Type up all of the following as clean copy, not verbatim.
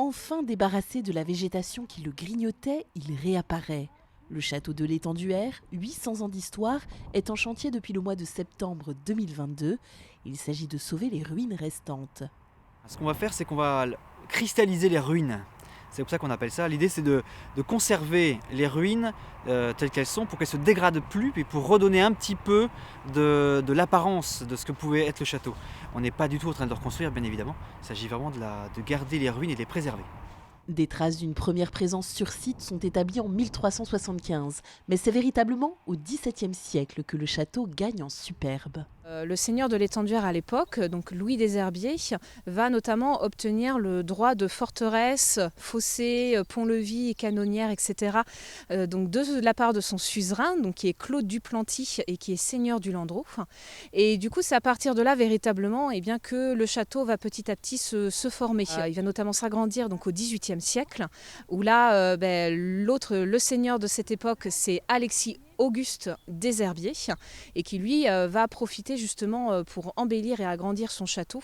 Enfin débarrassé de la végétation qui le grignotait, il réapparaît. Le château de l'Étenduère, 800 ans d'histoire, est en chantier depuis le mois de septembre 2022. Il s'agit de sauver les ruines restantes. Ce qu'on va faire, c'est qu'on va cristalliser les ruines. C'est pour ça qu'on appelle ça. L'idée, c'est de conserver les ruines telles qu'elles sont pour qu'elles ne se dégradent plus et pour redonner un petit peu de l'apparence de ce que pouvait être le château. On n'est pas du tout en train de le reconstruire, bien évidemment. Il s'agit vraiment de garder les ruines et de les préserver. Des traces d'une première présence sur site sont établies en 1375, mais c'est véritablement au XVIIe siècle que le château gagne en superbe. Le seigneur de l'Étenduère à l'époque, donc Louis des Herbiers, va notamment obtenir le droit de forteresse, fossés, pont-levis, canonnières, etc. Donc de la part de son suzerain, donc qui est Claude Duplanty et qui est seigneur du Landreau. Et du coup, c'est à partir de là véritablement que le château va petit à petit se former. Il va notamment s'agrandir donc au XVIIIe siècle, où là, le seigneur de cette époque, c'est Alexis Auguste des Herbiers, et qui lui va profiter justement pour embellir et agrandir son château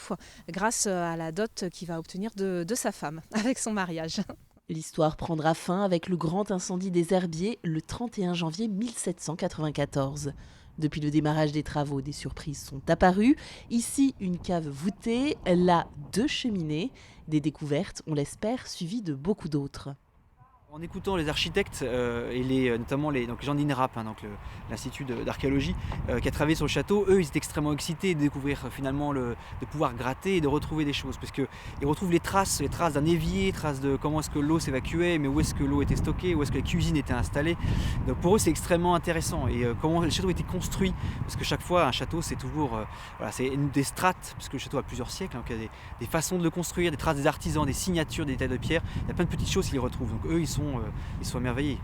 grâce à la dot qu'il va obtenir de sa femme avec son mariage. L'histoire prendra fin avec le grand incendie des Herbiers le 31 janvier 1794. Depuis le démarrage des travaux, des surprises sont apparues. Ici, une cave voûtée, là, 2 cheminées. Des découvertes, on l'espère, suivies de beaucoup d'autres. En écoutant les architectes et notamment les gens d'INRAP, l'Institut d'archéologie, qui a travaillé sur le château, eux ils étaient extrêmement excités de découvrir finalement, de pouvoir gratter et de retrouver des choses. Parce qu'ils retrouvent les traces d'un évier, traces de comment est-ce que l'eau s'évacuait, mais où est-ce que l'eau était stockée, où est-ce que la cuisine était installée. Donc pour eux c'est extrêmement intéressant. Et comment le château était construit, parce que chaque fois un château c'est toujours c'est des strates, parce que le château a plusieurs siècles, donc il y a des façons de le construire, des traces des artisans, des signatures, des détails de pierre. Il y a plein de petites choses qu'ils retrouvent. Donc eux ils sont émerveillés.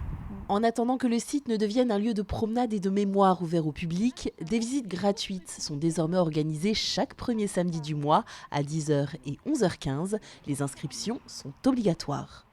En attendant que le site ne devienne un lieu de promenade et de mémoire ouvert au public, des visites gratuites sont désormais organisées chaque premier samedi du mois à 10h et 11h15. Les inscriptions sont obligatoires.